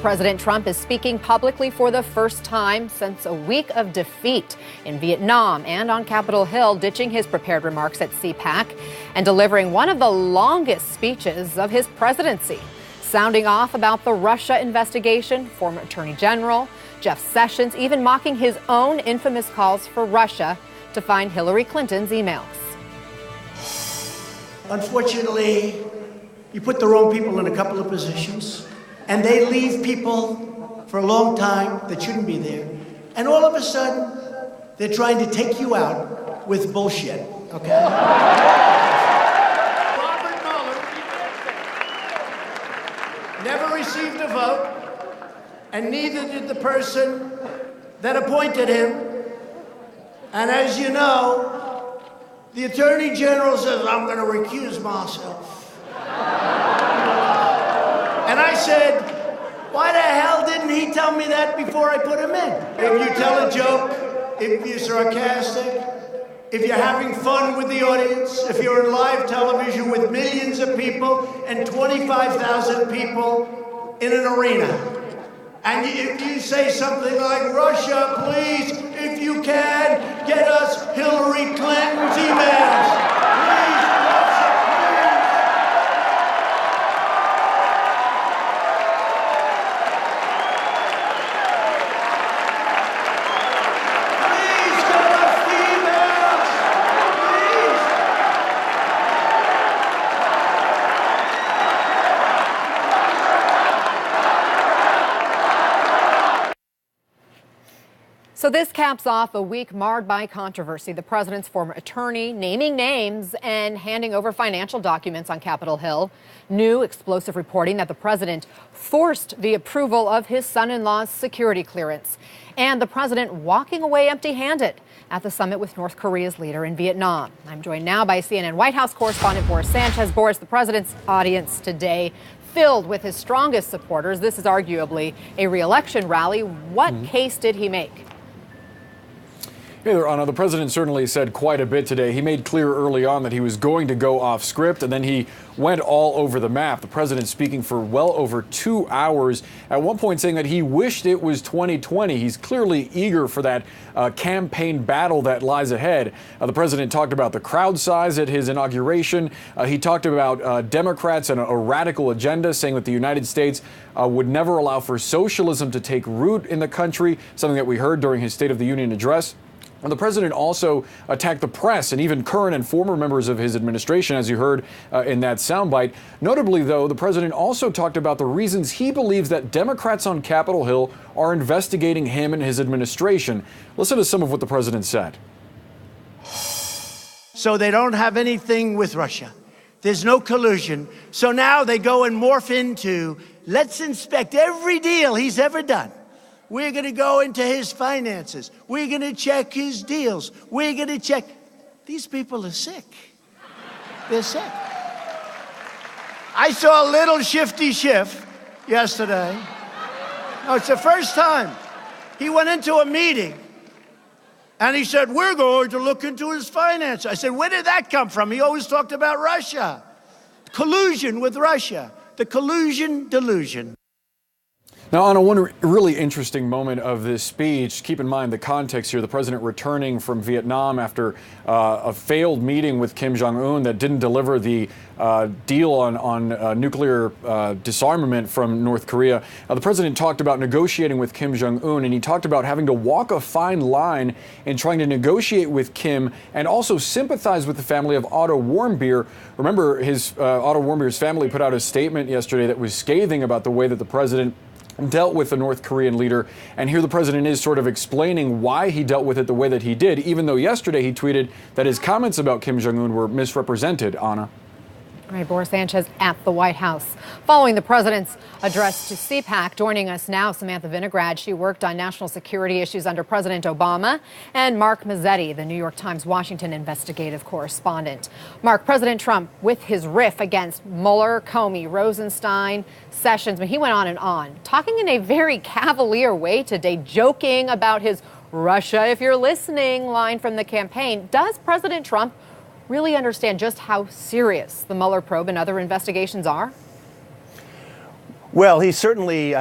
President Trump is speaking publicly for the first time since a week of defeat in Vietnam and on Capitol Hill, ditching his prepared remarks at CPAC and delivering one of the longest speeches of his presidency, sounding off about the Russia investigation, former Attorney General Jeff Sessions even mocking his own infamous calls for Russia to find Hillary Clinton's emails. Unfortunately, you put the wrong people in a couple of positions, and they leave people for a long time that shouldn't be there. And all of a sudden, they're trying to take you out with bullshit, okay? Robert Mueller never received a vote, and neither did the person that appointed him. And as you know, the Attorney General says, I'm going to recuse myself. And I said, why the hell didn't he tell me that before I put him in? If you tell a joke, if you're sarcastic, if you're having fun with the audience, if you're in live television with millions of people and 25,000 people in an arena, and if you say something like, Russia, please, if you can, get us Hillary Clinton's emails. So this caps off a week marred by controversy. The president's former attorney naming names and handing over financial documents on Capitol Hill. New explosive reporting that the president forced the approval of his son-in-law's security clearance. And the president walking away empty-handed at the summit with North Korea's leader in Vietnam. I'm joined now by CNN White House correspondent Boris Sanchez. Boris, the president's audience today filled with his strongest supporters. This is arguably a re-election rally. What case did he make? Hey there, Anna. The president certainly said quite a bit today. He made clear early on that he was going to go off script, and then he went all over the map. The president speaking for well over 2 hours, at one point saying that he wished it was 2020. He's clearly eager for that campaign battle that lies ahead. The president talked about the crowd size at his inauguration. He talked about Democrats and a radical agenda, saying that the United States would never allow for socialism to take root in the country, something that we heard during his State of the Union address. And the president also attacked the press and even current and former members of his administration, as you heard in that soundbite. Notably, though, the president also talked about the reasons he believes that Democrats on Capitol Hill are investigating him and his administration. Listen to some of what the president said. So they don't have anything with Russia. There's no collusion. So now they go and morph into, let's inspect every deal he's ever done. We're going to go into his finances. We're going to check his deals. We're going to check. These people are sick. They're sick. I saw a little Shifty Schiff yesterday. No, it's the first time. He went into a meeting and he said, we're going to look into his finances. I said, where did that come from? He always talked about Russia. Collusion with Russia. The collusion delusion. Now, on one really interesting moment of this speech, keep in mind the context here, the president returning from Vietnam after a failed meeting with Kim Jong-un that didn't deliver the deal on nuclear disarmament from North Korea. The president talked about negotiating with Kim Jong-un, and he talked about having to walk a fine line in trying to negotiate with Kim and also sympathize with the family of Otto Warmbier. Remember, his Otto Warmbier's family put out a statement yesterday that was scathing about the way that the president dealt with the North Korean leader, and here the president is sort of explaining why he dealt with it the way that he did, even though yesterday he tweeted that his comments about Kim Jong-un were misrepresented. Anna. All right, Boris Sanchez at the White House. Following the president's address to CPAC, joining us now, Samantha Vinograd. She worked on national security issues under President Obama, and Mark Mazzetti, the New York Times Washington investigative correspondent. Mark, President Trump, with his riff against Mueller, Comey, Rosenstein, Sessions, he went on, talking in a very cavalier way today, joking about his Russia, if you're listening, line from the campaign. Does President Trump really understand just how serious the Mueller probe and other investigations are? Well, he certainly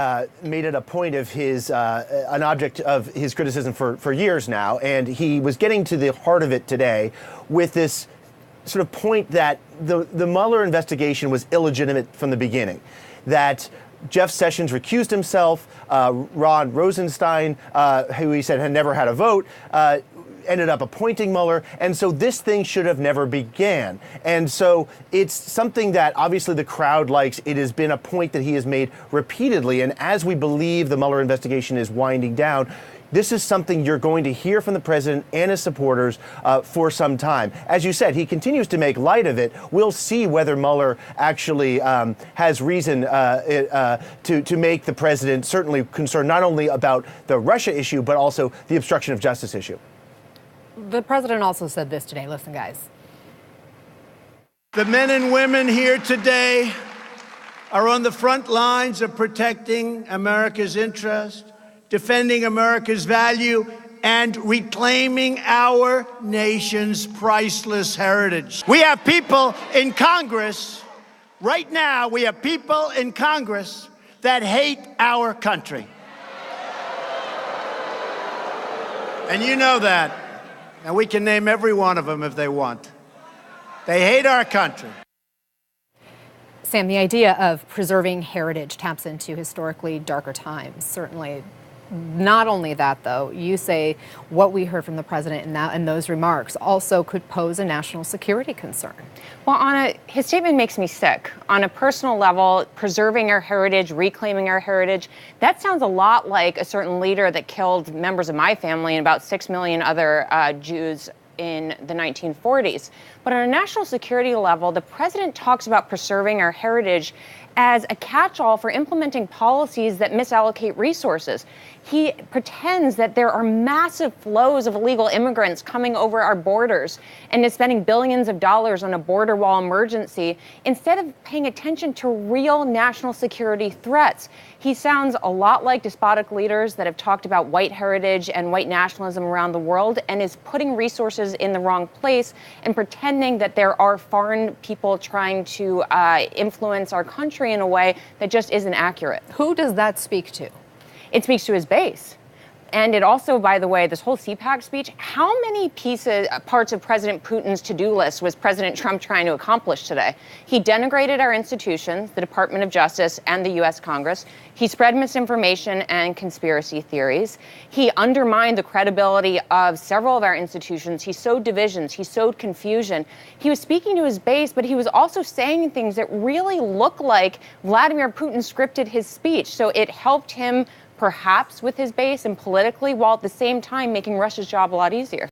made it a point of an object of his criticism for years now, and he was getting to the heart of it today with this sort of point that the Mueller investigation was illegitimate from the beginning, that Jeff Sessions recused himself, Rod Rosenstein, who he said had never had a vote, ended up appointing Mueller, and so this thing should have never began. And so it's something that obviously the crowd likes. It has been a point that he has made repeatedly, and as we believe the Mueller investigation is winding down, this is something you're going to hear from the president and his supporters for some time. As you said, he continues to make light of it. We'll see whether Mueller actually has reason to make the president certainly concerned not only about the Russia issue, but also the obstruction of justice issue. The president also said this today. Listen, guys. The men and women here today are on the front lines of protecting America's interest, defending America's value, and reclaiming our nation's priceless heritage. We have people in Congress, right now, we have people in Congress that hate our country. And you know that. And we can name every one of them if they want. They hate our country. Sam, the idea of preserving heritage taps into historically darker times, certainly. Not only that, though, you say what we heard from the president in those remarks also could pose a national security concern. Well, his statement makes me sick. On a personal level, preserving our heritage, reclaiming our heritage, that sounds a lot like a certain leader that killed members of my family and about 6 million other Jews in the 1940s. But on a national security level, the president talks about preserving our heritage as a catch-all for implementing policies that misallocate resources. He pretends that there are massive flows of illegal immigrants coming over our borders and is spending billions of dollars on a border wall emergency instead of paying attention to real national security threats. He sounds a lot like despotic leaders that have talked about white heritage and white nationalism around the world and is putting resources in the wrong place and pretending that there are foreign people trying to influence our country in a way that just isn't accurate. Who does that speak to? It speaks to his base. And it also, by the way, this whole CPAC speech, how many parts of President Putin's to-do list was President Trump trying to accomplish today? He denigrated our institutions, the Department of Justice and the U.S. Congress. He spread misinformation and conspiracy theories. He undermined the credibility of several of our institutions. He sowed divisions. He sowed confusion. He was speaking to his base, but he was also saying things that really look like Vladimir Putin scripted his speech. So it helped him perhaps with his base and politically, while at the same time making Russia's job a lot easier.